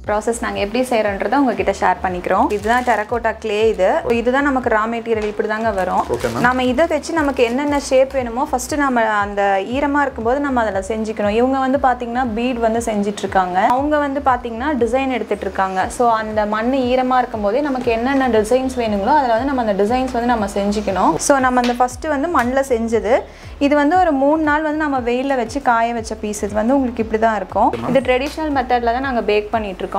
Process நாங்கள் எப்படி செய்கிறோன்றதை உங்ககிட்ட ஷேர் பண்ணிக்கிறோம். இதுதான் டெரகோட்டா கிளே. இதுதான் நமக்கு ரா மெட்டீரியல் இப்படி தாங்க வரும். நம்ம இதை வச்சு நமக்கு என்னென்ன ஷேப் வேணுமோ ஃபர்ஸ்ட் நம்ம அந்த ஈரமாக இருக்கும்போது நம்ம அதில் செஞ்சுக்கணும். இவங்க வந்து பார்த்தீங்கன்னா பீட் வந்து செஞ்சுட்டு இருக்காங்க. அவங்க வந்து பார்த்தீங்கன்னா டிசைன் எடுத்துட்டு இருக்காங்க. ஸோ அந்த மண் ஈரமாக இருக்கும்போதே நமக்கு என்னென்ன டிசைன்ஸ் வேணுங்களோ அதில் வந்து நம்ம அந்த டிசைன்ஸ் வந்து நம்ம செஞ்சுக்கணும். ஸோ நம்ம அந்த ஃபர்ஸ்ட் வந்து மண்ணில் செஞ்சது இது வந்து ஒரு 3 நாள் வந்து நம்ம வெயிலில் வச்சு காய வச்ச பீஸ். இது வந்து உங்களுக்கு இப்படி தான் இருக்கும். இது ட்ரெடிஷ்னல் மெத்தடில் தான் நாங்கள் பேக் பண்ணிட்டு இருக்கோம்.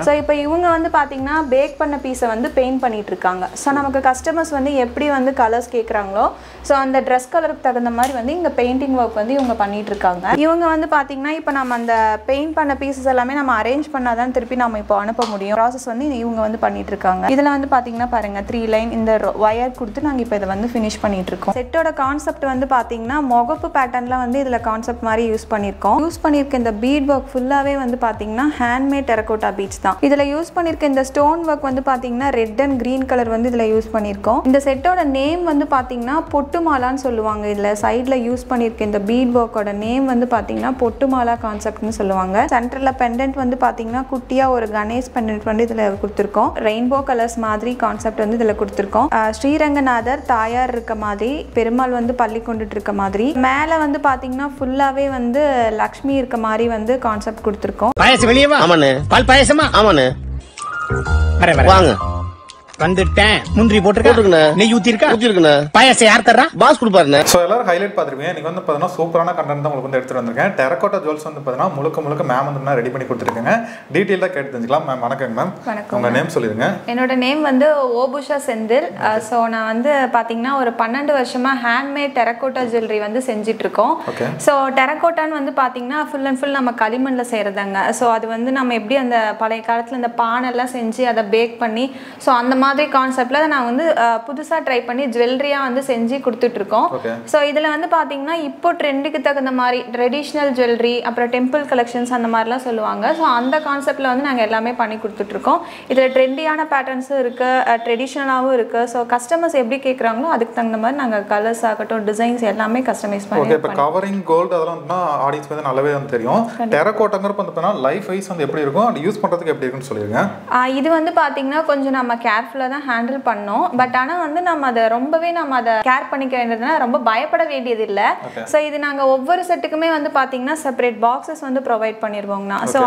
ஸோ இப்போ இவங்க வந்து பார்த்தீங்கன்னா பேக் பண்ண பீஸை வந்து பெயிண்ட் பண்ணிட்டு இருக்காங்க. ஸோ நமக்கு கஸ்டமர்ஸ் வந்து எப்படி வந்து கலர்ஸ் கேட்குறாங்களோ ஸோ அந்த ட்ரெஸ் கலருக்கு தகுந்த மாதிரி வந்து இங்கே பெயிண்டிங் ஒர்க் வந்து இவங்க பண்ணிட்டு இருக்காங்க. இவங்க வந்து பார்த்தீங்கன்னா இப்போ நம்ம அந்த பெயிண்ட் பண்ண பீசஸ் எல்லாமே நம்ம அரேஞ்ச் பண்ணாதான் திருப்பி நம்ம இப்போ அனுப்ப முடியும். ப்ராசஸ் வந்து இவங்க வந்து பண்ணிட்டு இருக்காங்க. இதில் வந்து பார்த்தீங்கன்னா பாருங்க 3 லைன் இந்த ஒயர் கொடுத்து நாங்கள் இப்போ இதை வந்து ஃபினிஷ் பண்ணிட்டு இருக்கோம். செட்டோட கான்செப்ட் வந்து பார்த்தீங்கன்னா முகப்பு பேட்டர்னில் வந்து இதில் கான்செப்ட் மாதிரி யூஸ் பண்ணியிருக்க இந்த பீட் ஒர்க் ஃபுல்லாகவே வந்து பார்த்தீங்கன்னா ஹேண்ட்மேட் டெரகோட்டா பீட்ஸ் தான். இதில் யூஸ் பண்ணியிருக்க இந்த ஸ்டோன் ஒர்க் வந்து பார்த்தீங்கன்னா ரெட் அண்ட் கிரீன் கலர் வந்து இதில் யூஸ் பண்ணியிருக்கோம். இந்த செட்டோட நேம் வந்து பார்த்தீங்கன்னா பொட்டுமாலான்னு சொல்லுவாங்க. இதில் சைடில் யூஸ் பண்ணியிருக்க இந்த பீட் ஒர்க்கோட நேம் வந்து பார்த்தீங்கன்னா பொட்டுமாலா கான்செப்ட்னு சொல்லுவாங்க. சென்டரில் பெண்டன்ட் வந்து பார்த்தீங்கன்னா குட்டியாக ஒரு கணேஷ் பெண்டன்ட் வந்து இதில் கொடுத்துருக்கோம். ரெயின்போ கலர்ஸ் மாதிரி கான்செப்ட் வந்து இதில் கொடுத்துருக்கோம். ஸ்ரீரங்கநாதர் தாயார் இருக்க மாதிரி, பெருமாள் வந்து பள்ளி கொண்டுட்டு இருக்க மாதிரி, மேலே வந்து பார்த்தீங்கன்னா ஃபுல்லாகவே வந்து லக்ஷ்மி இருக்க மாதிரி வந்து கான்செப்ட் கொடுத்துருக்கோம். பாயசம் வெளியவா? ஆமாண்ணே. பால் பாயசமா? ஆமாண்ணே. வாங்க வந்துட்டேன். முந்திரி போட்டுருக்கா, நெய் ஊத்திருக்கா, பாயசம் யார் தர்றா? பாஸ் கொடுப்பாருண்ணே. ஸோ எல்லாரும் ஹைலைட் பார்த்துருப்பீங்க. இன்னைக்கு வந்து பார்த்தீங்கன்னா சூப்பரான கண்டென்ட் தான் உங்களுக்கு வந்து எடுத்துட்டு வந்திருக்கேன். டெரகோட்டா ஜுவல்ஸ் வந்து பார்த்தீங்கன்னா முழுக்க மேம் வந்து ரெடி பண்ணி கொடுத்துருக்காங்க. டீட்டெயிலாக கேட்டு தெரிஞ்சுக்கலாம். மேம் வணக்கங்க மேம். வணக்கம். உங்கள் நேம் சொல்லிடுங்க. என்னோட நேம் வந்து ஓபுஷா செந்தில். ஸோ நான் வந்து பார்த்தீங்கன்னா ஒரு 12 வருஷமாக ஹேண்ட்மேட் டெரகோட்டா ஜுவல்லரி வந்து செஞ்சுட்டு இருக்கோம். ஸோ டெரகோட்டான்னு வந்து பார்த்தீங்கன்னா ஃபுல் அண்ட் ஃபுல் நம்ம களிமண்ணில் செய்கிறதாங்க. ஸோ அது வந்து நம்ம எப்படி அந்த பழைய காலத்தில் இந்த பானெல்லாம் செஞ்சு அதை பேக் பண்ணி ஸோ அந்த மாதிரி கான்செப்டில் நான் வந்து புதுசாக ட்ரை பண்ணி ஜுவல்லரியாக வந்து செஞ்சு கொடுத்துட்ருக்கோம். ஸோ இதில் வந்து பார்த்தீங்கன்னா இப்போ ட்ரெண்டுக்கு தகுந்த மாதிரி ட்ரெடிஷ்னல் ஜுவல்லரி, அப்புறம் டெம்பிள் கலெக்ஷன்ஸ் அந்த மாதிரிலாம் சொல்லுவாங்க. ஸோ அந்த கான்செப்டில் வந்து நாங்கள் எல்லாமே பண்ணி கொடுத்துட்ருக்கோம். இதில் ட்ரெண்டியான பேட்டர்ன்ஸும் இருக்குது, ட்ரெடிஷ்னலாகவும் இருக்குது. ஸோ கஸ்டமர்ஸ் எப்படி கேட்குறாங்களோ அதுக்கு தகுந்த மாதிரி நாங்கள் கலர்ஸ் ஆகட்டும், டிசைன்ஸ் எல்லாமே கஸ்டமைஸ் பண்ணி. ஓகே, இப்போ கவரிங் கோல்டு அதெல்லாம் வந்து ஆடியன்ஸ் வந்து நல்லாவே வந்து தெரியும். டெரகோட்டாங்கிறப்ப வந்து பார்த்தீங்கன்னா லைஃப் வைஸ் வந்து எப்படி இருக்கும், அது யூஸ் பண்ணுறதுக்கு எப்படி இருக்குன்னு சொல்லிடுங்க. இது வந்து பார்த்தீங்கன்னா கொஞ்சம் நம்ம கேர்ஃபுல்லாக தான் ஹேண்டில் பண்ணோம். பட் ஆனால் வந்து நம்ம அதை ரொம்பவே கேர் பண்ணிக்க வேண்டியதுனா ரொம்ப பயப்பட வேண்டியது இல்லை. ஸோ இது நாங்கள் ஒவ்வொரு செட்டுக்குமே வந்து பார்த்தீங்கன்னா செப்பரேட் பாக்ஸஸ் வந்து ப்ரொவைட் பண்ணிடுவோங்கண்ணா. ஸோ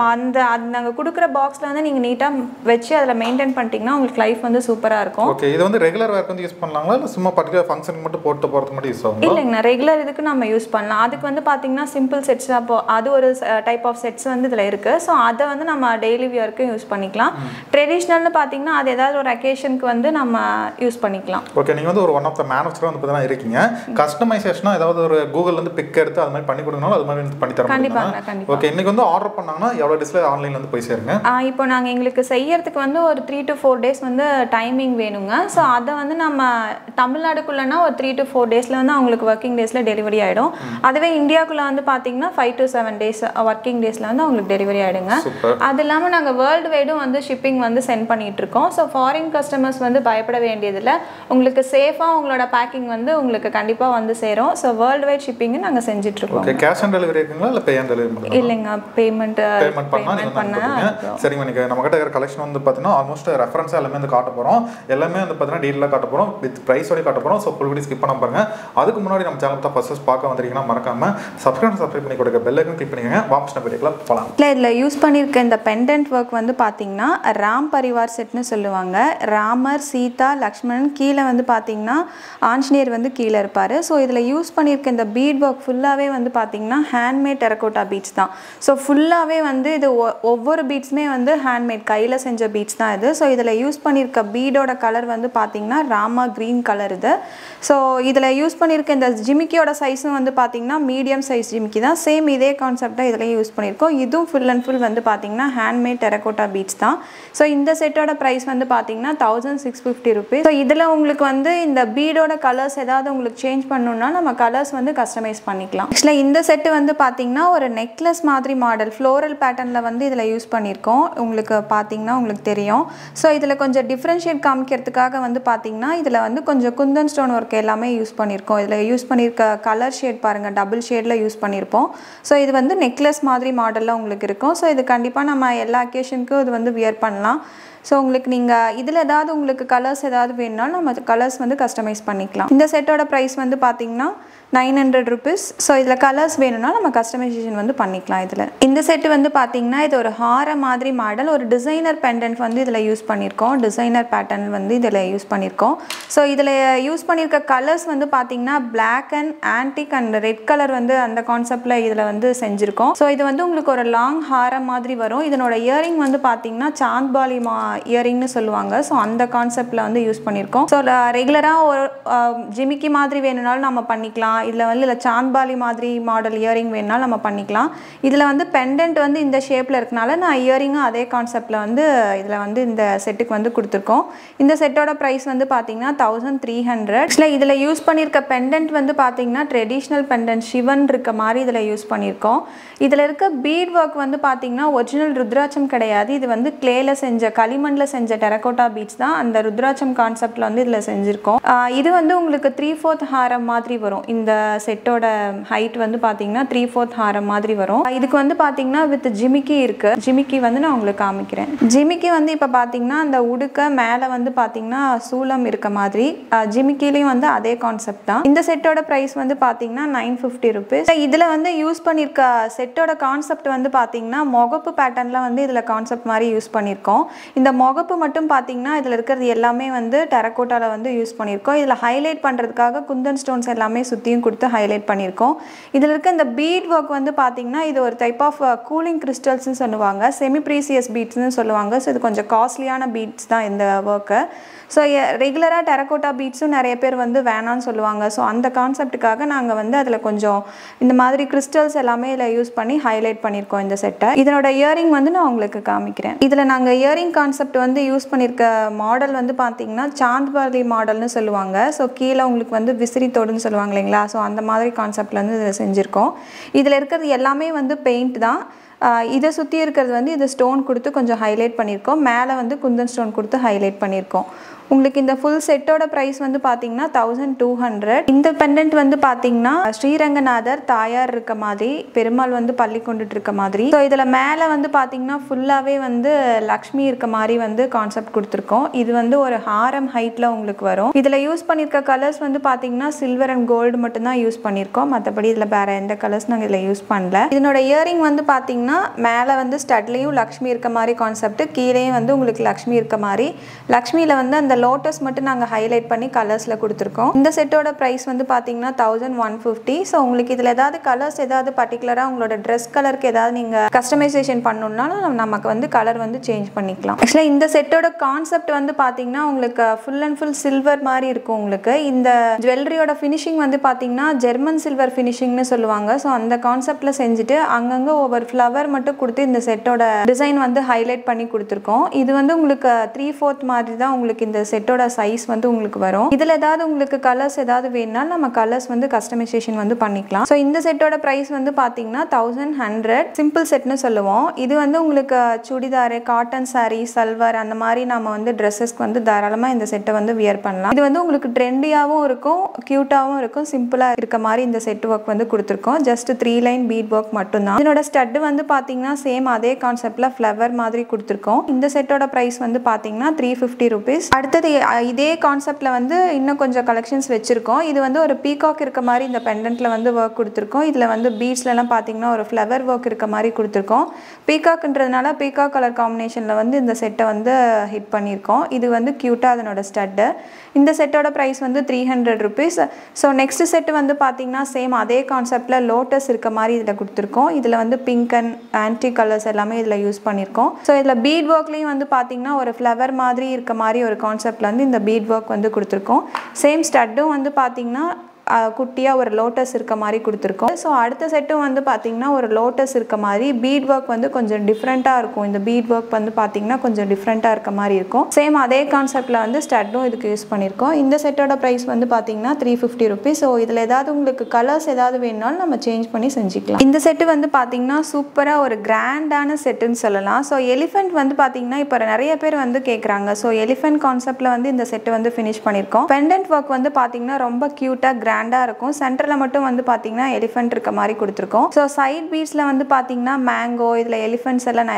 அது நாங்கள் கொடுக்குற பாக்ஸில் வந்து நீங்கள் நீட்டாக வச்சு அதில் மெயின்டைன் பண்ணிட்டீங்கன்னா உங்களுக்கு லைஃப் வந்து சூப்பராக இருக்கும். ஓகே, இது வந்து ரெகுலர் வேர்க்கு வந்து யூஸ் பண்ணலாங்களா இல்லை சும்மா பர்டிகுலர் ஃபங்க்ஷனுக்கு மட்டும் போட்டு போகிறதுக்கு மட்டும் யூஸ் ஆகும்? இல்லைங்கண்ணா, ரெகுலர் இதுக்கு நம்ம யூஸ் பண்ணலாம். அதுக்கு வந்து பார்த்தீங்கன்னா சிம்பிள் செட்ஸ், அப்போ அது ஒரு டைப் ஆஃப் செட்ஸ் வந்து இதில் இருக்குது. ஸோ அதை வந்து நம்ம டெய்லி வியர்க்கு யூஸ் பண்ணிக்கலாம். ட்ரெடிஷ்னல்னு பார்த்தீங்கன்னா அது ஏதாவது ஒரு அக்கேஷனுக்கு வந்து நம்ம யூஸ் பண்ணிக்கலாம். ஓகே, நீங்கள் வந்து ஒரு ஒன் ஆஃப் த மேனுஃபேக்சரர் வந்து பார்த்தீங்கன்னா இருக்கீங்க. கஸ்டமைசேஷனாக ஏதாவது ஒரு கூகுள் வந்து பிக் எடுத்து அது மாதிரி பண்ணி கொடுக்கணும், அது மாதிரி பண்ணி தர கண்டிப்பாங்க. ஓகே, இன்னைக்கு வந்து ஆர்டர் பண்ணாங்கன்னா எவ்வளோ டிஸ்பிளே ஆன்லைனில் வந்து போய் சேருங்க? இப்போ நாங்கள் எங்களுக்கு செய்யறதுக்கு வந்து ஒரு 3 to 4 days வந்து டைமிங் வேணுங்க. ஸோ அதை வந்து நம்ம தமிழ்நாடுக்குள்ளனா ஒரு 3 to 4 days வந்து அவங்களுக்கு ஒர்க்கிங் டேஸில் டெலிவரி ஆகிடும். அதுவே இந்தியாவுக்குள்ளே வந்து பார்த்தீங்கன்னா 5 to 7 days ஒர்க்கிங் டேஸில் வந்து அவங்களுக்கு டெலிவரி ஆகிடுங்க. அது இல்லாமல் நாங்கள் வேர்ல்டு வைடும் வந்து ஷிப்பிங் வந்து சென்ட் பண்ணிட்டு இருக்கோம். ஸோ ஃபாரின் கஸ்டமர்ஸ் வந்து பயப்பட வேண்டியதில்லை. உங்களுக்கு சேஃபாக உங்களோட பேக்கிங் வந்து உங்களுக்கு கண்டிப்பாக வந்து சேரும். ஸோ வேர்ல்டு வைட் ஷிப்பிங் நாங்கள் செஞ்சுட்டு இருக்கோம். ஓகே, கேஷ் ஆன் டெலிவரி இருக்குங்களா இல்லை பே ஆன் டெலிவரி மட்டும்? இல்லைங்க, பேமெண்ட் பண்ணா. சரிங்க, நீங்க நம்ம கிட்ட இருக்கிற கலெக்ஷன் வந்து பார்த்தீங்கன்னா ஆல்மோஸ்ட் ரெஃபரன்ஸ் எல்லாமே வந்து காட்ட போகிறோம். எல்லாமே வந்து பார்த்தீங்கன்னா டீட்டெயிலாக காட்ட போகிறோம், வித் ப்ரைஸோட காட்ட போகிறோம். ஸோ ஃபுல் வீடியோ ஸ்கிப் பண்ண பாருங்க. அதுக்கு முன்னாடி நம்ம சேனல் தான் ஃபர்ஸ்ட் பார்க்க வந்திருக்கீங்கன்னா மறக்காம சப்ஸ்கிரைப் பண்ணி கொடுக்க பெல் ஐக்கன் கிளிக் பண்ணிக்கோங்க. வாப்ஸ்னா வீடியோக்குள்ள போகலாம். இதில் யூஸ் பண்ணியிருக்க இந்த பெண்டன்ட் ஒர்க் வந்து பார்த்தீங்கன்னா ராம் பரிவார் செட்னு சொல்லுவாங்க. ராமர், சீதா, லக்ஷ்மணன், கீழே வந்து பார்த்தீங்கன்னா ஆஞ்சநேயர் வந்து கீழே இருப்பார். ஸோ இதில் யூஸ் பண்ணியிருக்க இந்த பீட் ஒர்க் ஃபுல்லாகவே வந்து பார்த்தீங்கன்னா ஹேண்ட்மேட் டெரகோட்டா பீட்ஸ் தான். ஸோ ஃபுல்லாகவே வந்து இது ஒவ்வொரு பீட்ஸுமே வந்து ஹேண்ட்மேட் கையில் செஞ்ச பீட்ஸ் தான் இது. ஸோ இதில் யூஸ் பண்ணியிருக்க பீடோட கலர் வந்து பார்த்தீங்கன்னா ராமா க்ரீன் கலர் இது. ஸோ இதில் யூஸ் பண்ணியிருக்க இந்த ஜிமிக்கியோட சைஸும் வந்து பார்த்தீங்கன்னா மீடியம் சைஸ் ஜிமிக்கி தான். சேம் இதே கான்செப்டாக இதில் யூஸ் பண்ணியிருக்கோம். இதுவும் ஃபுல் அண்ட் ஃபுல் வந்து பார்த்தீங்கன்னா ஹேண்ட்மேட் டெரகோட்டா பீட்ஸ் தான். ஸோ இந்த செட்டோட ப்ரைஸ் வந்து பார்த்தீங்கன்னா 1650 rupees. ஸோ இதில் உங்களுக்கு வந்து இந்த பீடோட கலர்ஸ் ஏதாவது உங்களுக்கு சேஞ்ச் பண்ணணும்னா நம்ம கலர்ஸ் வந்து கஸ்டமைஸ் பண்ணிக்கலாம். ஆக்சுவலாக இந்த செட்டு வந்து பார்த்தீங்கன்னா ஒரு நெக்லஸ் மாதிரி மாடல் ஃப்ளோரல் பேட்டர்னில் வந்து இதில் யூஸ் பண்ணியிருக்கோம். உங்களுக்கு பார்த்தீங்கன்னா உங்களுக்கு தெரியும். ஸோ இதில் கொஞ்சம் டிஃப்ரென்ஷியேட் காமிக்கிறதுக்காக வந்து பார்த்தீங்கன்னா இதில் வந்து கொஞ்சம் குந்தன் ஸ்டோன் ஒர்க் எல்லாமே யூஸ் பண்ணியிருக்கோம். இதில் யூஸ் பண்ணியிருக்க கலர் ஷேட் பாருங்கள், டபுள் ஷேடில் யூஸ் பண்ணியிருப்போம். ஸோ இது வந்து நெக்லஸ் மாதிரி மாடலில் உங்களுக்கு இருக்கும். ஸோ இது கண்டிப்பாக நம்ம எல்லா அக்கேஷனுக்கும் இது வந்து வியர் பண்ணலாம். ஸோ உங்களுக்கு நீங்கள் இதில் ஏதாவது உங்களுக்கு கலர்ஸ் ஏதாவது வேணும்னாலும் நம்ம கலர்ஸ் வந்து கஸ்டமைஸ் பண்ணிக்கலாம். இந்த செட்டோட ப்ரைஸ் வந்து பார்த்தீங்கன்னா 900 rupees. ஸோ இதில் கலர்ஸ் வேணும்னா நம்ம கஸ்டமைசேஷன் வந்து பண்ணிக்கலாம். இதில் இந்த செட்டு வந்து பார்த்தீங்கன்னா இது ஒரு ஹார மாதிரி மாடல், ஒரு டிசைனர் பெண்டன்ட் வந்து இதில் யூஸ் பண்ணியிருக்கோம். டிசைனர் பேட்டர்ன் வந்து இதில் யூஸ் பண்ணியிருக்கோம். ஸோ இதில் யூஸ் பண்ணியிருக்க கலர்ஸ் வந்து பார்த்தீங்கன்னா black and antique and red colour வந்து அந்த கான்செப்டில் இதில் வந்து செஞ்சுருக்கோம். ஸோ இது வந்து உங்களுக்கு ஒரு லாங் ஹாரம் மாதிரி வரும். இதனோட இயரிங் வந்து பார்த்தீங்கன்னா சாந்த்பாலி இயரிங்னு சொல்லுவாங்க. ஸோ அந்த கான்செப்டில் வந்து யூஸ் பண்ணியிருக்கோம். ஸோ ரெகுலராக ஒரு ஜிமிக்கி மாதிரி வேணும்னாலும் நம்ம பண்ணிக்கலாம். இதில் வந்து இல்லை சாந்த்பாலி மாதிரி மாடல் இயரிங் வேணுனாலும் நம்ம பண்ணிக்கலாம். இதில் வந்து பெண்டன்ட் வந்து இந்த ஷேப்பில் இருக்கனால நான் இயரிங்கும் அதே கான்செப்டில் வந்து இதில் வந்து இந்த செட்டுக்கு வந்து கொடுத்துருக்கோம். இந்த செட்டோட ப்ரைஸ் வந்து பார்த்தீங்கன்னா 1300. ஆக்சுவலாக இதில் யூஸ் பண்ணியிருக்க பெண்டன்ட் வந்து பார்த்தீங்கன்னா ட்ரெடிஷ்னல் பெண்டன்ட் சிவன் இருக்க மாதிரி இதில் யூஸ் பண்ணியிருக்கோம். இதில் இருக்க பீட் ஒர்க் வந்து பார்த்தீங்கன்னா ஒரிஜினல் ருத்ராட்சம் கிடையாது. இது வந்து கிளேல செஞ்ச களிமண்ணில் செஞ்ச டெரகோட்டா பீட்ஸ் தான். அந்த ருத்ராட்சம் கான்செப்டில் வந்து இதில் செஞ்சுருக்கோம். இது வந்து உங்களுக்கு 3/4 ஹாரம் மாதிரி வரும். இந்த செட்டோட ஹைட் வந்து பார்த்தீங்கன்னா 3/4 ஹாரம் மாதிரி வரும். இதுக்கு வந்து பார்த்தீங்கன்னா வித் ஜிமிக்கி இருக்கு. ஜிமிக்கி வந்து நான் உங்களுக்கு காமிக்கிறேன். ஜிமிக்கி வந்து இப்போ பார்த்தீங்கன்னா அந்த உடுக்க மேலே வந்து பார்த்தீங்கன்னா சூலம் இருக்க மாதிரி, ஜிமிக்கிலையும் வந்து அதே கான்செப்ட் தான். இந்த செட்டோட ப்ரைஸ் வந்து பார்த்தீங்கன்னா 950 rupees. இதில் வந்து யூஸ் பண்ணியிருக்க செட்டோட கான்செப்ட் வந்து பார்த்தீங்கன்னா முகப்பு பேட்டர்னில் வந்து இதில் கான்செப்ட் மாதிரி யூஸ் பண்ணியிருக்கோம். இந்த முகப்பு மட்டும் பார்த்தீங்கன்னா இதில் இருக்கிறது எல்லாமே வந்து டெரகோட்டாவில் வந்து யூஸ் பண்ணியிருக்கோம். இதில் ஹைலைட் பண்ணுறதுக்காக குந்தன் ஸ்டோன்ஸ் எல்லாமே சுற்றியும் கொடுத்து ஹைலைட் பண்ணியிருக்கோம். இதில் இருக்க இந்த பீட் ஒர்க் வந்து பார்த்தீங்கன்னா இது ஒரு டைப் ஆஃப் கூலிங் கிறிஸ்டல்ஸ்னு சொல்லுவாங்க, செமி ப்ரீசியஸ் பீட்ஸ்னு சொல்லுவாங்க. ஸோ இது கொஞ்சம் காஸ்ட்லியான பீட்ஸ் தான் இந்த ஒர்க்கு. ஸோ ரெகுலராக டெரகோட்டா பீட்ஸும் நிறைய பேர் வந்து வேணான்னு சொல்லுவாங்க. ஸோ அந்த கான்செப்டுக்காக நாங்கள் வந்து அதில் கொஞ்சம் இந்த மாதிரி கிறிஸ்டல்ஸ் எல்லாமே இதில் யூஸ் பண்ணி ஹைலைட் பண்ணியிருக்கோம் இந்த செட்டை. இதனோட இயரிங் வந்து நான் உங்களுக்கு காமிக்கிறேன். இதில் நாங்கள் இயரிங் கான்செப்ட் வந்து யூஸ் பண்ணியிருக்க மாடல் வந்து பார்த்தீங்கன்னா சாந்த்பாலி மாடல்னு சொல்லுவாங்க. ஸோ கீழே உங்களுக்கு வந்து விசிறி தோடுன்னு சொல்லுவாங்க இல்லைங்களா, ஸோ அந்த மாதிரி கான்செப்டில் வந்து இதில் செஞ்சுருக்கோம். இதில் இருக்கிறது எல்லாமே வந்து பெயிண்ட் தான். இதை சுற்றி இருக்கிறது வந்து இது ஸ்டோன் கொடுத்து கொஞ்சம் ஹைலைட் பண்ணியிருக்கோம். மேலே வந்து குந்தன் ஸ்டோன் கொடுத்து ஹைலைட் பண்ணியிருக்கோம். உங்களுக்கு இந்த ஃபுல் செட்டோட ப்ரைஸ் வந்து பார்த்தீங்கன்னா 1200. இந்த பெண்டன்ட் வந்து பார்த்தீங்கன்னா ஸ்ரீரங்கநாதர் தாயார் இருக்க மாதிரி, பெருமாள் வந்து பள்ளி கொண்டுட்டு இருக்க மாதிரி. ஸோ இதில் மேலே வந்து பார்த்தீங்கன்னா ஃபுல்லாகவே வந்து லக்ஷ்மி இருக்க மாதிரி வந்து கான்செப்ட் கொடுத்துருக்கோம். இது வந்து ஒரு ஹாரம் ஹைட்டில் உங்களுக்கு வரும். இதில் யூஸ் பண்ணியிருக்க கலர்ஸ் வந்து பார்த்தீங்கன்னா சில்வர் அண்ட் கோல்டு மட்டும்தான் யூஸ் பண்ணியிருக்கோம். மற்றபடி இதில் வேறு எந்த கலர்ஸ் நாங்கள் இதில் யூஸ் பண்ணல. இதனோட இயரிங் வந்து பார்த்தீங்கன்னா மேலே வந்து ஸ்டட்லேயும் லக்ஷ்மி இருக்க மாதிரி கான்செப்ட், கீழேயும் வந்து உங்களுக்கு லக்ஷ்மி இருக்க மாதிரி. லக்ஷ்மியில் வந்து அந்த லோட்டஸ் மட்டும் நாங்கள் ஹைலைட் பண்ணி கலர்ஸில் கொடுத்துருக்கோம். இந்த செட்டோட ப்ரைஸ் வந்து பார்த்தீங்கன்னா 1150. ஸோ உங்களுக்கு இதில் ஏதாவது கலர்ஸ் ஏதாவது பர்டிகுலராக உங்களோட ட்ரெஸ் கலருக்கு ஏதாவது நீங்கள் கஸ்டமைசேஷன் பண்ணணுன்னாலும் நமக்கு வந்து கலர் வந்து சேஞ்ச் பண்ணிக்கலாம். ஆக்சுவலாக இந்த செட்டோட கான்செப்ட் வந்து பார்த்தீங்கன்னா உங்களுக்கு ஃபுல் அண்ட் ஃபுல் சில்வர் மாதிரி இருக்கும். உங்களுக்கு இந்த ஜுவல்லரியோட ஃபினிஷிங் வந்து பார்த்தீங்கன்னா ஜெர்மன் சில்வர் ஃபினிஷிங்னு சொல்லுவாங்க. ஸோ அந்த கான்செப்டில் செஞ்சுட்டு அங்கங்கே ஒவ்வொரு ஃப்ளவர் மட்டும் கொடுத்து இந்த செட்டோட டிசைன் வந்து ஹைலைட் பண்ணி கொடுத்துருக்கோம். இது வந்து உங்களுக்கு 3/4 மாதிரி தான் உங்களுக்கு இந்த செட்டோட சைஸ் வந்து உங்களுக்கு வரும். இதில் ஏதாவது உங்களுக்கு கலர்ஸ் ஏதாவது வேணும்னா நம்ம கலர்ஸ் வந்து கஸ்டமைசேஷன் வந்து பண்ணிக்கலாம். ஸோ இந்த செட்டோட ப்ரைஸ் வந்து பார்த்தீங்கன்னா 1100. சிம்பிள் செட்னு சொல்லுவோம். இது வந்து உங்களுக்கு சுடிதார், காட்டன் சாரீ, சல்வார் அந்த மாதிரி நம்ம வந்து ட்ரெஸ்ஸஸ்க்கு வந்து தாராளமாக இந்த செட்டை வந்து வியர் பண்ணலாம். இது வந்து உங்களுக்கு ட்ரெண்டியாகவும் இருக்கும், க்யூட்டாகவும் இருக்கும், சிம்பிளாக இருக்க மாதிரி இந்த செட் ஒர்க் வந்து கொடுத்துருக்கோம். ஜஸ்ட் 3 லைன் பீட் ஒர்க் மட்டும்தான். இதனோட ஸ்டட் வந்து பார்த்தீங்கன்னா சேம் அதே கான்செப்டில் ஃப்ளவர் மாதிரி கொடுத்துருக்கோம். இந்த செட்டோட ப்ரைஸ் வந்து பார்த்தீங்கன்னா 350 rupees. அடுத்தது இதே கான்செப்டில் வந்து இன்னும் கொஞ்சம் கலெக்ஷன்ஸ் வச்சுருக்கோம். இது வந்து ஒரு பீகாக் இருக்க மாதிரி இந்த பெண்டன்ட்டில் வந்து ஒர்க் கொடுத்துருக்கோம். இதில் வந்து பீட்ஸ்லாம் பார்த்தீங்கன்னா ஒரு ஃப்ளவர் ஒர்க் இருக்க மாதிரி கொடுத்துருக்கோம். பீகாக்ன்றதுனால பீகாக் கலர் காம்பினேஷனில் வந்து இந்த செட்டை வந்து ஹிட் பண்ணியிருக்கோம். இது வந்து க்யூட்டாக அதனோட ஸ்டட்டு. இந்த செட்டோட ப்ரைஸ் வந்து 300 rupees. ஸோ நெக்ஸ்ட் செட்டு வந்து பார்த்தீங்கன்னா சேம் அதே கான்செப்டில் லோட்டஸ் இருக்க மாதிரி இதில் கொடுத்துருக்கோம். இதில் வந்து பிங்க் அண்ட் ஆன்டி கலர்ஸ் எல்லாமே இதில் யூஸ் பண்ணியிருக்கோம். ஸோ இதில் பீட் ஒர்க்லேயும் வந்து பார்த்தீங்கன்னா ஒரு ஃப்ளவர் மாதிரி இருக்க மாதிரி ஒரு கான்செப்டில் வந்து இந்த பீட் ஒர்க் வந்து கொடுத்துருக்கோம். சேம் ஸ்டட்டும் வந்து பார்த்தீங்கன்னா குட்டியாக ஒரு லோட்டஸ் இருக்க மாதிரி கொடுத்துருக்கோம். ஸோ அடுத்த செட்டும் வந்து பார்த்திங்கன்னா ஒரு லோட்டஸ் இருக்க மாதிரி பீட் ஒர்க் வந்து கொஞ்சம் டிஃப்ரெண்ட்டாக இருக்கும். இந்த பீட் ஒர்க் வந்து பார்த்திங்கன்னா கொஞ்சம் டிஃப்ரெண்ட்டாக இருக்க மாதிரி இருக்கும். சேம் அதே கான்செப்டில் வந்து ஸ்டட்டும் இதுக்கு யூஸ் பண்ணியிருக்கோம். இந்த செட்டோட ப்ரைஸ் வந்து பார்த்திங்கன்னா 350 ருபீஸ். ஸோ இதில் ஏதாவது உங்களுக்கு கலர்ஸ் ஏதாவது வேணுனாலும் நம்ம சேஞ்ச் பண்ணி செஞ்சுக்கலாம். இந்த செட்டு வந்து பார்த்திங்கன்னா சூப்பராக ஒரு கிராண்டான செட்டுன்னு சொல்லலாம். ஸோ எலிஃபென்ட் வந்து பார்த்திங்கன்னா இப்போ நிறைய பேர் வந்து கேட்குறாங்க. ஸோ எலிஃபென்ட் கான்செப்டில் வந்து இந்த செட்டு வந்து ஃபினிஷ் பண்ணியிருக்கோம். பெண்டன்ட் ஒர்க் வந்து பார்த்திங்கன்னா ரொம்ப க்யூட்டாக கிராண்டாக இருக்கும். சென்டரில் மட்டும் வந்து பார்த்திங்கன்னா எலிஃபென்ட் இருக்க மாதிரி கொடுத்துருக்கோம். ஸோ சைட் பீட்ஸில் வந்து பார்த்திங்கன்னா மேங்கோ, இதில் எலிஃபென்ட்ஸ் எல்லாம்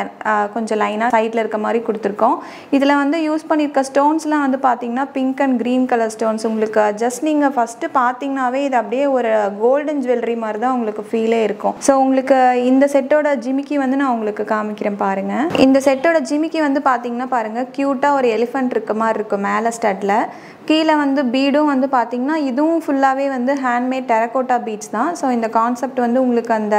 கொஞ்சம் லைனாக சைடில் இருக்க மாதிரி கொடுத்துருக்கோம். இதில் வந்து யூஸ் பண்ணியிருக்க ஸ்டோன்ஸ்லாம் வந்து பார்த்திங்கன்னா pink and green colour stones. உங்களுக்கு ஜஸ்ட் நீங்கள் ஃபஸ்ட்டு பார்த்தீங்கன்னாவே இது அப்படியே ஒரு கோல்டன் ஜுவல்லரி மாதிரி தான் உங்களுக்கு ஃபீலே இருக்கும். ஸோ உங்களுக்கு இந்த செட்டோட ஜிமிக்கி வந்து நான் உங்களுக்கு காமிக்கிறேன் பாருங்கள். இந்த செட்டோட ஜிமிக்கி வந்து பார்த்திங்கன்னா பாருங்கள் க்யூட்டாக ஒரு எலிஃபென்ட் இருக்க மாதிரி இருக்கும் மேலே ஸ்டட்டில். கீழே வந்து பீடும் வந்து பார்த்திங்கன்னா இதுவும் ஃபுல்லாகவே வந்து ஹேண்ட்மேட் டெரகோட்டா பீட்ஸ் தான். ஸோ இந்த கான்செப்ட் வந்து உங்களுக்கு அந்த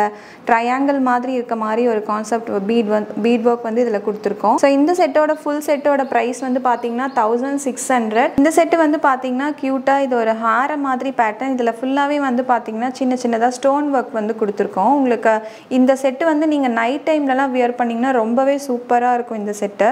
ட்ரையாங்கிள் மாதிரி இருக்க மாதிரி ஒரு கான்செப்ட் பீட் ஒர்க் வந்து இதில் கொடுத்துருக்கோம். ஸோ இந்த செட்டோட ஃபுல் செட்டோட ப்ரைஸ் வந்து பார்த்திங்கன்னா 1600. இந்த செட்டு வந்து பார்த்திங்கன்னா க்யூட்டாக இது ஒரு ஹார மாதிரி பேட்டர்ன். இதில் ஃபுல்லாகவே வந்து பார்த்திங்கன்னா சின்ன சின்னதாக ஸ்டோன் ஒர்க் வந்து கொடுத்துருக்கோம். உங்களுக்கு இந்த செட்டு வந்து நீங்கள் நைட் டைம்லலாம் வியர் பண்ணிங்கன்னா ரொம்பவே சூப்பராக இருக்கும் இந்த செட்டு.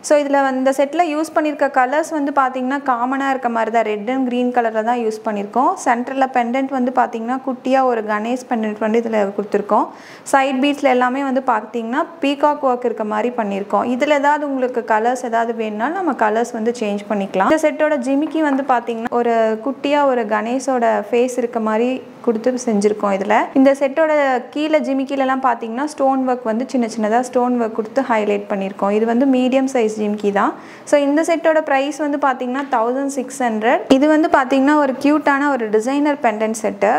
ஸோ இதில் இந்த செட்டில் யூஸ் பண்ணியிருக்க கலர்ஸ் வந்து பார்த்திங்கன்னா காமனாக இருக்க மாதிரி தான் ரெட் அண்ட் க்ரீன் கலரில் தான் யூஸ் பண்ணியிருக்கோம். சென்டரில் பெண்டன்ட் வந்து பார்த்திங்கன்னா குட்டியாக ஒரு கணேஷ் பெண்டன்ட் வந்து இதில் கொடுத்துருக்கோம். சைட் பீட்ஸில் எல்லாமே வந்து பார்த்திங்கன்னா பீகாக் ஒர்க் இருக்க மாதிரி பண்ணியிருக்கோம். இதில் ஏதாவது உங்களுக்கு கலர்ஸ் ஏதாவது வேணும்னாலும் நம்ம கலர்ஸ் வந்து சேஞ்ச் பண்ணிக்கலாம். இந்த செட்டோட ஜிமிக்கி வந்து பார்த்திங்கன்னா ஒரு குட்டியாக ஒரு கணேஷோட ஃபேஸ் இருக்க மாதிரி கொடுத்து செஞ்சுருக்கோம். இதில் இந்த செட்டோட கீழே ஜிமிக்கிலலாம் பார்த்திங்கன்னா ஸ்டோன் ஒர்க் வந்து சின்ன சின்னதாக ஸ்டோன் ஒர்க் கொடுத்து ஹைலைட் பண்ணியிருக்கோம். இது வந்து மீடியம் சைஸ் ஜிமிக்கி தான். ஸோ இந்த செட்டோட ப்ரைஸ் வந்து பார்த்திங்கன்னா 1600. இது வந்து பார்த்திங்கன்னா ஒரு க்யூட்டான ஒரு டிசைனர் பெண்டன்ட் செட்டு.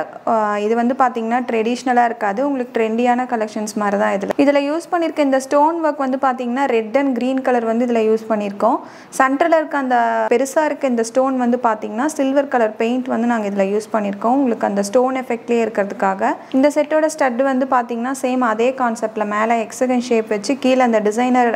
இது வந்து பார்த்திங்கன்னா ட்ரெடிஷ்னலாக இருக்காது, உங்களுக்கு ட்ரெண்டியான கலெக்ஷன்ஸ் மாதிரி தான் இதில் யூஸ் பண்ணியிருக்க இந்த ஸ்டோன் ஒர்க் வந்து பார்த்திங்கன்னா ரெட் அண்ட் க்ரீன் கலர் வந்து இதில் யூஸ் பண்ணியிருக்கோம். சென்டரில் இருக்க அந்த பெருசாக இருக்க இந்த ஸ்டோன் வந்து பார்த்திங்கன்னா சில்வர் கலர் பெயிண்ட் வந்து நாங்கள் இதில் யூஸ் பண்ணியிருக்கோம். உங்களுக்கு அந்த ஸ்டோன் எஃபெக்ட்லேயே இருக்கிறதுக்காக. இந்த செட்டோட ஸ்டட் வந்து பார்த்திங்கன்னா சேம் அதே கான்செப்டில் மேலே எக்ஸகன் ஷேப் வச்சு கீழே அந்த டிசைனர்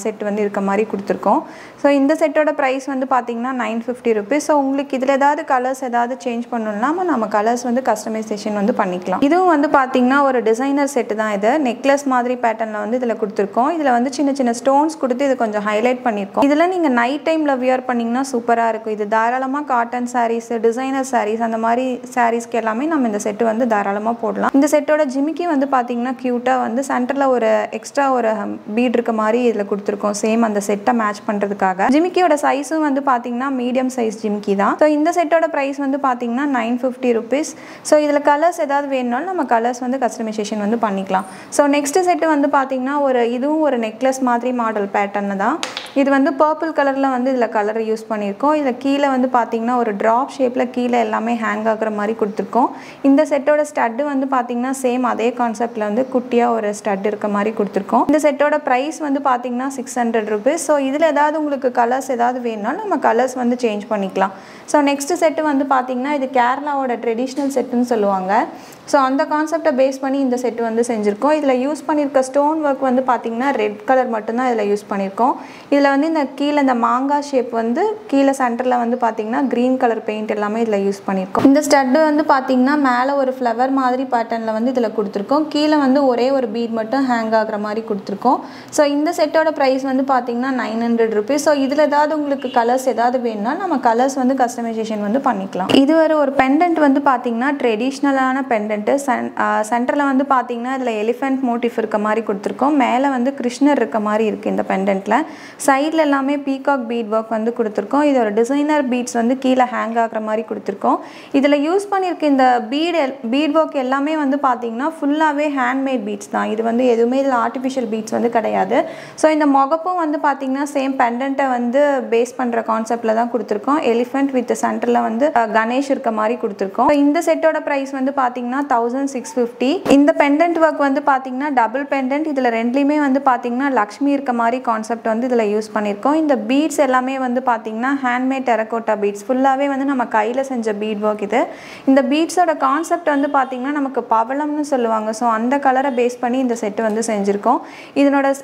செட் வந்து இருக்க மாதிரி கொடுத்துருக்கோம். ஸோ இந்த செட்டோட ப்ரைஸ் வந்து பார்த்திங்கன்னா 950 ருபீஸ். ஸோ உங்களுக்கு இதில் ஏதாவது கலர்ஸ் ஏதாவது சேஞ்ச் பண்ணணும்னா நம்ம கலர்ஸ் வந்து கஸ்டமைசேஷன் வந்து பண்ணிக்கலாம். இதுவும் வந்து பார்த்திங்கன்னா ஒரு டிசைனர் செட்டு தான். இது நெக்லஸ் மாதிரி பேட்டர்னில் வந்து இதில் கொடுத்துருக்கோம். இதில் வந்து சின்ன சின்ன ஸ்டோன்ஸ் கொடுத்து இது கொஞ்சம் ஹைலைட் பண்ணியிருக்கோம். இதில் நீங்கள் நைட் டைமில் வியர் பண்ணிங்கன்னா சூப்பராக இருக்கும். இது தாராளமாக காட்டன் சாரீஸ், டிசைனர் சாரீஸ், அந்த மாதிரி சாரீஸ்க்கு எல்லாமே நம்ம இந்த செட்டு வந்து தாராளமாக போடலாம். இந்த செட்டோட ஜிமிக்கி வந்து பார்த்திங்கன்னா க்யூட்டாக வந்து சென்டரில் ஒரு எக்ஸ்ட்ரா ஒரு பீட் இருக்க மாதிரி இதில் கொடுத்துருக்கோம். சேம் அந்த செட்டை மேட்ச் பண்ணுறதுக்காக. ஜிமிக்கியோட சைஸும் வந்து பார்த்திங்கன்னா மீடியம் சைஸ் ஜிமிக்கி தான். ஸோ இந்த செட்டோட ப்ரைஸ் வந்து பார்த்திங்கன்னா 950 ருபீஸ். ஸோ இதில் கலர்ஸ் ஏதாவது வேணும்னாலும் நம்ம கலர்ஸ் வந்து கஸ்டமைசேஷன் வந்து பண்ணிக்கலாம். ஸோ நெக்ஸ்ட் செட்டு வந்து பார்த்திங்கன்னா இதுவும் ஒரு நெக்லஸ் மாதிரி மாடல் பேட்டர்னு தான். இது வந்து பர்பிள் கலரில் வந்து இதில் கலர் யூஸ் பண்ணியிருக்கோம். இதில் கீழே வந்து பார்த்திங்கன்னா ஒரு ட்ராப் ஷேப்பில் கீழே எல்லாமே ஹேங் ஆகுற மாதிரி கொடுத்துருக்கோம். இந்த செட்டோட ஸ்டட்டு வந்து பார்த்திங்கன்னா சேம் அதே கான்செப்டில் வந்து குட்டியாக ஒரு ஸ்டட் இருக்க மாதிரி கொடுத்துருக்கோம். இந்த செட்டோட ப்ரைஸ் வந்து பார்த்திங்கன்னா 600 ருபீஸ். ஸோ இதில் ஏதாவது உங்களுக்கு கலர்ஸ் ஏதாவது வேணும்னாலும் நம்ம கலர்ஸ் வந்து சேஞ்ச் பண்ணிக்கலாம். ஸோ நெக்ஸ்ட் செட்டு வந்து பார்த்திங்கன்னா இது கேரளாவோட ட்ரெடிஷ்னல் செட்டுன்னு சொல்லுவாங்க. ஸோ அந்த கான்செப்டை பேஸ் பண்ணி இந்த செட்டு வந்து செஞ்சுருக்கோம். இதில் யூஸ் பண்ணியிருக்க ஸ்டோன் ஒர்க் வந்து பார்த்திங்கன்னா ரெட் கலர் மட்டும்தான் இதில் யூஸ் பண்ணியிருக்கோம். இதில் வந்து இந்த கீழே இந்த மாங்காய் ஷேப் வந்து கீழே சென்டரில் வந்து பார்த்திங்கன்னா க்ரீன் கலர் பெயிண்ட் எல்லாமே இதில் யூஸ் பண்ணியிருக்கோம். இந்த ஸ்டட்டு வந்து பார்த்திங்கன்னா மேலே ஒரு ஃப்ளவர் மாதிரி பேட்டர்னில் வந்து இதில் கொடுத்துருக்கோம். கீழே வந்து ஒரே ஒரு பீட் மட்டும் ஹேங் ஆகிற மாதிரி கொடுத்துருக்கோம். ஸோ இந்த செட்டோட ப்ரைஸ் வந்து பார்த்திங்கன்னா 900 ருபீஸ். ஸோ இதில் ஏதாவது உங்களுக்கு கலர்ஸ் ஏதாவது வேணும்னா நம்ம கலர்ஸ் வந்து கஸ்டமைசேஷன் வந்து பண்ணிக்கலாம். இது ஒரு பெண்டன்ட் வந்து பார்த்திங்கன்னா ட்ரெடிஷ்னலான பெண்டன்ட்டு. சென்டரில் வந்து பார்த்திங்கன்னா இதில் எலிஃபென்ட் மோட்டிஃப் இருக்க மாதிரி கொடுத்துருக்கோம். மேலே வந்து கிருஷ்ணர் இருக்க மாதிரி இருக்குது இந்த பெண்டன்ட்டில். சைடில் எல்லாமே பீகாக் பீட் ஒர்க் வந்து கொடுத்துருக்கோம். இது ஒரு டிசைனர் பீட்ஸ் வந்து கீழே ஹேங் ஆகிற மாதிரி கொடுத்துருக்கோம். இதில் யூஸ் பண்ணியிருக்க இந்த பீட் ஒர்க் எல்லாமே வந்து பார்த்திங்கன்னா ஃபுல்லாகவே ஹேண்ட்மேட் பீட்ஸ் தான். இது வந்து எதுவுமே இதில் ஆர்டிஃபிஷியல் பீட்ஸ் வந்து கிடையாது. ஸோ இந்த முகப்பும் வந்து பார்த்திங்கன்னா சேம் பெண்டன்ட்டை வந்து பேஸ் பண்ணுற கான்செப்டில் தான் கொடுத்துருக்கோம். எலிஃபென்ட் வித் சென்டரில் வந்து கணேஷ் இருக்க மாதிரி கொடுத்துருக்கோம். இந்த செட்டோட ப்ரைஸ் வந்து பார்த்திங்கன்னா 1650. இந்த பெண்டன்ட் ஒர்க் வந்து பார்த்திங்கன்னா டபுள் பெண்டன்ட். இதில் ரெண்டுலேயுமே வந்து பார்த்திங்கன்னா லக்ஷ்மி இருக்க மாதிரி கான்செப்ட் வந்து இதில் யூஸ் யூஸ் பண்ணியிருக்கோம். இந்த பீட்ஸ் எல்லாமே வந்து பார்த்திங்கன்னா ஹேண்ட்மேட் டெரகோட்டா பீட்ஸ், ஃபுல்லாகவே வந்து நம்ம கையில் செஞ்ச பீட் ஒர்க் இது. இந்த பீட்ஸோட கான்செப்ட் வந்து பார்த்திங்கன்னா நமக்கு பவளம்னு சொல்லுவாங்க. ஸோ அந்த கலரை பேஸ் பண்ணி இந்த செட்டு வந்து செஞ்சுருக்கோம்.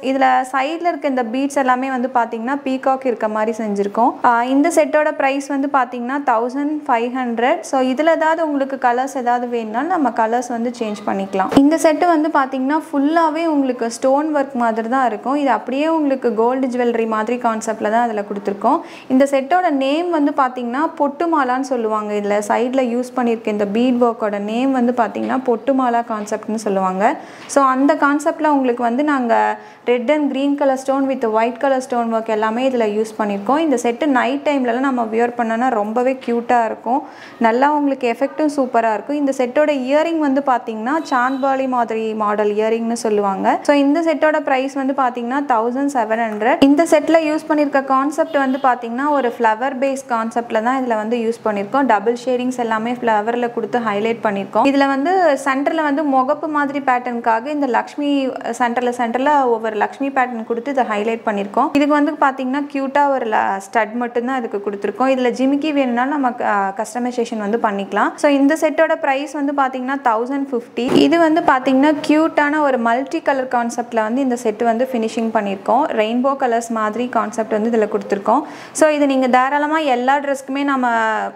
இதில் சைடில் இருக்க இந்த பீட்ஸ் எல்லாமே வந்து பார்த்திங்கன்னா பீகாக் இருக்க மாதிரி செஞ்சுருக்கோம். இந்த செட்டோட ப்ரைஸ் வந்து பார்த்திங்கன்னா 1500. ஸோ இதில் ஏதாவது உங்களுக்கு கலர்ஸ் ஏதாவது வேணும்னாலும் நம்ம கலர்ஸ் வந்து சேஞ்ச் பண்ணிக்கலாம். இந்த செட்டு வந்து பார்த்திங்கன்னா ஃபுல்லாகவே உங்களுக்கு ஸ்டோன் ஒர்க் மாதிரி தான் இருக்கும். இது அப்படியே உங்களுக்கு கோல்டு ஜுவல்லரி மாதிரி கான்செப்டில் தான் அதில் கொடுத்துருக்கோம். இந்த செட்டோட நேம் வந்து பார்த்திங்கன்னா பொட்டுமாலான்னு சொல்லுவாங்க. இதில் சைடில் யூஸ் பண்ணியிருக்க இந்த பீட் ஒர்க்கோட நேம் வந்து பார்த்திங்கன்னா பொட்டுமாலா கான்செப்ட்னு சொல்லுவாங்க. ஸோ அந்த கான்செப்டில் உங்களுக்கு வந்து நாங்கள் red and green colour stone with white colour stone work எல்லாமே இதில் யூஸ் பண்ணியிருக்கோம். இந்த செட்டு நைட் டைம்லலாம் நம்ம வியர் பண்ணோன்னா ரொம்பவே க்யூட்டாக இருக்கும். நல்லா உங்களுக்கு எஃபெக்ட்டும் சூப்பராக இருக்கும். இந்த செட்டோட இயரிங் வந்து பார்த்திங்கன்னா சாந்த்பாலி மாதிரி மாடல் இயரிங்னு சொல்லுவாங்க. ஸோ இந்த செட்டோட ப்ரைஸ் வந்து பார்த்தீங்கன்னா 1700. இந்த செட்டில் யூஸ் பண்ணியிருக்க கான்செப்ட் வந்து பார்த்தீங்கன்னா ஒரு ஃப்ளவர் பேஸ் கான்செப்டில் தான் இதில் வந்து யூஸ் பண்ணியிருக்கோம். டபுள் ஷேடிங்ஸ் எல்லாமே ஃப்ளவரில் கொடுத்து ஹைலைட் பண்ணியிருக்கோம். இதில் வந்து சென்டரில் வந்து முகப்பு மாதிரி பேட்டர்னுக்காக இந்த லக்ஷ்மி சென்டரில் ஒவ்வொரு லக்ஷ்மி பேட்டர்ன் கொடுத்து இதை ஹைலைட் பண்ணியிருக்கோம். இதுக்கு வந்து பார்த்தீங்கன்னா க்யூட்டாக ஒரு ஸ்டட் மட்டும்தான் இதுக்கு கொடுத்துருக்கோம். இதில் ஜிமிக்கி வேணும்னாலும் நம்ம கஸ்டமைசேஷன் வந்து பண்ணிக்கலாம். ஸோ இந்த செட்டோட ப்ரைஸ் வந்து பார்த்தீங்கன்னா 1050. இது வந்து பார்த்தீங்கன்னா க்யூட்டான ஒரு மல்டி கலர் கான்செப்டில் வந்து இந்த செட்டு வந்து ஃபினிஷிங் பண்ணியிருக்கோம். ரெயின்போ கலர்ஸ் மாதிரி கான்செப்ட் வந்து இதில் கொடுத்துருக்கோம். ஸோ இது நீங்கள் தாராளமாக எல்லா ட்ரெஸ்க்குமே நம்ம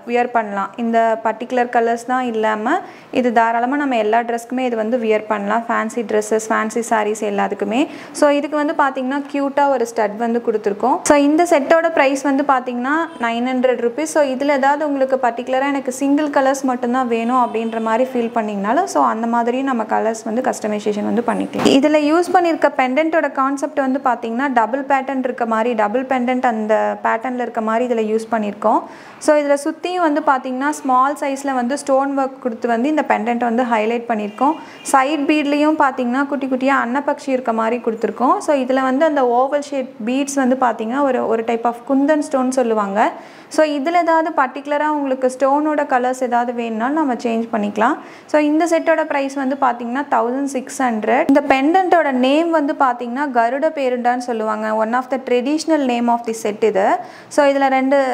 வியர் பண்ணலாம். இந்த பர்டிகுலர் கலர்ஸ் தான் இல்லாமல் இது தாராளமாக நம்ம எல்லா ட்ரெஸ்க்குமே இது வந்து வியர் பண்ணலாம். ஃபேன்சி ட்ரெஸ்ஸஸ், ஃபேன்சி சாரீஸ் எல்லாத்துக்குமே. ஸோ இதுக்கு வந்து பார்த்தீங்கன்னா க்யூட்டாக ஒரு ஸ்டட் வந்து கொடுத்துருக்கோம். ஸோ இந்த செட்டோட ப்ரைஸ் வந்து பார்த்தீங்கன்னா 900 ருபீஸ். ஸோ இதில் ஏதாவது உங்களுக்கு பர்டிகுலராக எனக்கு சிங்கிள் கலர்ஸ் மட்டும்தான் வேணும் அப்படின்ற மாதிரி ஃபீல் பண்ணிங்கனாலும் ஸோ அந்த மாதிரியும் நம்ம கலர்ஸ் வந்து கஸ்டமைசேஷன் வந்து பண்ணிக்கலாம். இதில் யூஸ் பண்ணியிருக்க பெண்டன்ட்டோட கான்செப்ட் வந்து பார்த்தீங்கன்னா டபுள் பேட்டர்ன் இருக்க மாதிரி, டபுள் பெண்டன்ட் அந்த பேட்டர்னில் இருக்க மாதிரி இதில் யூஸ் பண்ணியிருக்கோம். ஸோ இதில் சுற்றியும் வந்து பார்த்தீங்கன்னா ஸ்மால் சைஸில் வந்து ஸ்டோன் ஒர்க் கொடுத்து வந்து இந்த பெண்டன்ட் வந்து ஹைலைட் பண்ணியிருக்கோம். சைட் பீட்லேயும் பார்த்தீங்கன்னா குட்டி குட்டியாக அன்னப்பக்ஷி இருக்க மாதிரி கொடுத்துருக்கோம். ஸோ இதில் வந்து அந்த ஓவல் ஷேப் பீட்ஸ் வந்து பார்த்தீங்கன்னா ஒரு டைப் ஆஃப் குந்தன் ஸ்டோன் சொல்லுவாங்க. ஸோ இதில் ஏதாவது பர்டிகுலராக உங்களுக்கு ஸ்டோனோட கலர்ஸ் ஏதாவது வேணும்னாலும் நம்ம சேஞ்ச் பண்ணிக்கலாம். ஸோ இந்த செட்டோட ப்ரைஸ் வந்து பார்த்தீங்கன்னா 1600. இந்த பெண்டன்ட்டோட நேம் வந்து பார்த்தீங்கன்னா கருட பேருண்டான்னு சொல்லுவாங்க. One of the traditional name of the set இது. ஸோ இதில்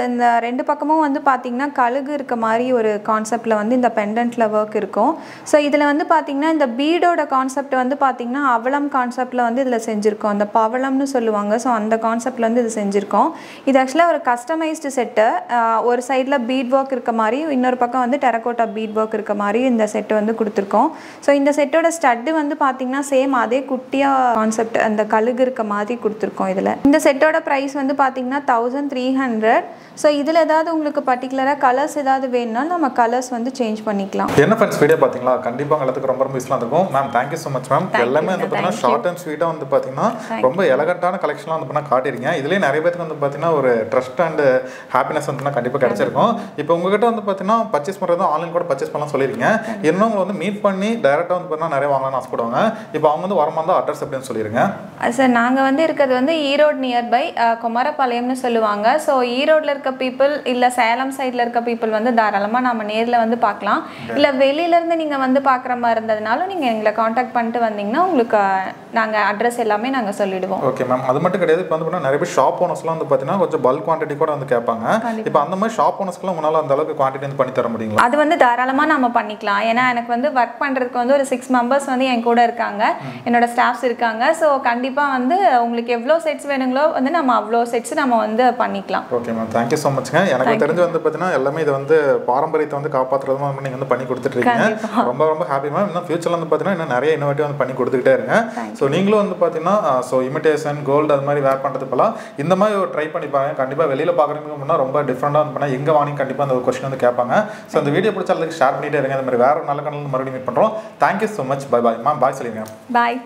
இந்த ரெண்டு பக்கமும் வந்து பார்த்தீங்கன்னா கழுகு இருக்க மாதிரி ஒரு கான்செப்டில் வந்து இந்த பெண்டன்ட்டில் ஒர்க் இருக்கும். ஸோ இதில் வந்து பார்த்தீங்கன்னா இந்த பீடோட கான்செப்ட் வந்து பார்த்தீங்கன்னா அவளம் கான்செப்டில் வந்து இதில் செஞ்சுருக்கோம். அந்த பவளம்னு சொல்லுவாங்க. ஸோ அந்த கான்செப்டில் வந்து இது செஞ்சுருக்கோம். இது ஆக்சுவலாக ஒரு கஸ்டமைஸ்டு செட்டு. ஒரு சைடில் பீட் ஒர்க் இருக்க மாதிரி, இன்னொரு பக்கம் வந்து டெரகோட்டா பீட் ஒர்க் இருக்க மாதிரி இந்த செட்டு வந்து கொடுத்துருக்கோம். ஸோ இந்த செட்டோட ஸ்டட்டு வந்து பார்த்தீங்கன்னா சேம் அதே குட்டியாக கான்செப்ட் அந்த கழுகு இருக்க மாதிரி கொடுத்துருக்கோம். இதில் இந்த செட்டோட ப்ரைஸ் வந்து பார்த்தீங்கன்னா 1300. ஸோ இதில் ஏதாவது உங்களுக்கு பர்டிகுலராக கலர்ஸ் ஏதாவது வேணும்னாலும் நம்ம கலர்ஸ் வந்து சேஞ்ச் பண்ணிக்கலாம். என்ன ஃப்ரெண்ட்ஸ் வீடியோ பார்த்தீங்களா? கண்டிப்பாக எல்லாத்துக்கும் ரொம்ப யூஸ்ஃபுல்லாக இருக்கும். Ma'am thank you so much ma'am. எல்லாமே வந்து பார்த்தீங்கன்னா ஷார்ட் அண்ட் ஸ்வீட்டாக வந்து பார்த்தீங்கன்னா ரொம்ப எலகண்டான கலெக்ஷன்லாம் வந்து பண்ணால் காட்டிருக்கீங்க. இதுலேயே நிறைய பேருக்கு வந்து பார்த்தீங்கன்னா ஒரு ட்ரஸ்ட் அண்ட் ஹாப்பினஸ் வந்து கண்டிப்பாக கிடைச்சிருக்கும். இப்போ உங்ககிட்ட வந்து பார்த்தீங்கன்னா பர்ச்சேஸ் பண்ணுறது ஆன்லைன் கூட பர்ச்சேஸ் பண்ணலாம் சொல்லியிருக்கீங்க. இன்னும் வந்து மீட் பண்ணி டைரெக்டாக வந்து பார்த்தீங்கன்னா நிறைய வாங்கலாம்னு ஆசைப்படுவாங்க. இப்போ அவங்க வந்து வரமா இருந்தால் அட்ரஸ் எப்படின்னு சொல்லிடுங்க. சார் நாங்கள் வந்து இருக்கிறது வந்து ஈரோடு நியர்பை குமாரபாளையம்னு சொல்லுவாங்க. ஸோ ஈரோடில் இருக்க பீப்புள் இல்லை சேலம் சைடில் இருக்க பீப்புள் வந்து தாராளமாக நம்ம நேரில் வந்து பார்க்கலாம். இல்லை வெளியிலேருந்து நீங்கள் வந்து பார்க்குற மாதிரி இருந்ததுனாலும் நீங்கள் எங்களை காண்டாக்ட் பண்ணிட்டு வந்தீங்கன்னா உங்களுக்கு நாங்கள் அட்ரஸ் எல்லாமே நாங்கள் சொல்லிடுவோம். Okay ma'am. அது மட்டும் கிடையாது. இப்போ வந்து பார்த்தீங்கன்னா நிறைய பேர் ஷாப் ஓனர்ஸ்லாம் வந்து பார்த்தீங்கன்னா கொஞ்சம் பல்க் குவான்டிட்டி கூட வந்து கேட்பாங்க. இப்போ அந்த மாதிரி ஷாப் ஓனர்ஸ்க்குலாம் உங்களால் அந்த அளவுக்கு குவான்டிட்டி வந்து பண்ணி தர முடியுங்களா? அது வந்து தாராளமாக நம்ம பண்ணிக்கலாம். ஏன்னா எனக்கு வந்து ஒர்க் பண்ணுறதுக்கு வந்து ஒரு 6 மெம்பர்ஸ் வந்து என் கூட இருக்காங்க, என்னோட ஸ்டாஃப்ஸ் இருக்காங்க. ஸோ கண்டிப்பாக வந்து உங்களுக்கு எவ்வளோ செட்ஸ் வேணுங்களோ வந்து நம்ம அவ்வளோ செட்ஸ் நம்ம வந்து பண்ணிக்கலாம். Okay ma'am. தேங்க்யூ ஸோ மச்ங்க. எனக்கு தெரிஞ்சு வந்து பார்த்தீங்கன்னா எல்லாமே இது வந்து பாரம்பரியத்தை வந்து காப்பாற்றுறது மாதிரி நீங்கள் வந்து பண்ணி கொடுத்துட்ருக்கீங்க. ரொம்ப ரொம்ப ஹாப்பி மேம். இன்னும் ஃபியூச்சரில் வந்து பார்த்தீங்கன்னா இன்னும் நிறைய இன்னோவேட்டிவ் வந்து பண்ணி கொடுத்துக்கிட்டே இருங்க. ஸோ நீங்களும் வந்து பார்த்தீங்கன்னா ஸோ இமிடேஷன் கோல்டு அது மாதிரி வேர் பண்ணுறது போல இந்த மாதிரி ஒரு ட்ரை பண்ணி பாருங்க. கண்டிப்பாக வெளியில் பார்க்குறதுக்கு முன்னாடி ரொம்ப டிஃப்ரெண்டாக வந்து பண்ணால் எங்கே வாங்கி கண்டிப்பாக அந்த ஒரு கொஸ்டின் வந்து கேட்பாங்க. ஸோ அந்த வீடியோ பிடிச்ச அளவுக்கு ஷேர் பண்ணிட்டே இருங்க. இந்த மாதிரி வேறு நல்ல கணக்கு மறுபடியும் மீட் பண்ணுறோம். Thank you so much. Bye bye ma'am. Bye சொல்லிடுங்க. பாய்.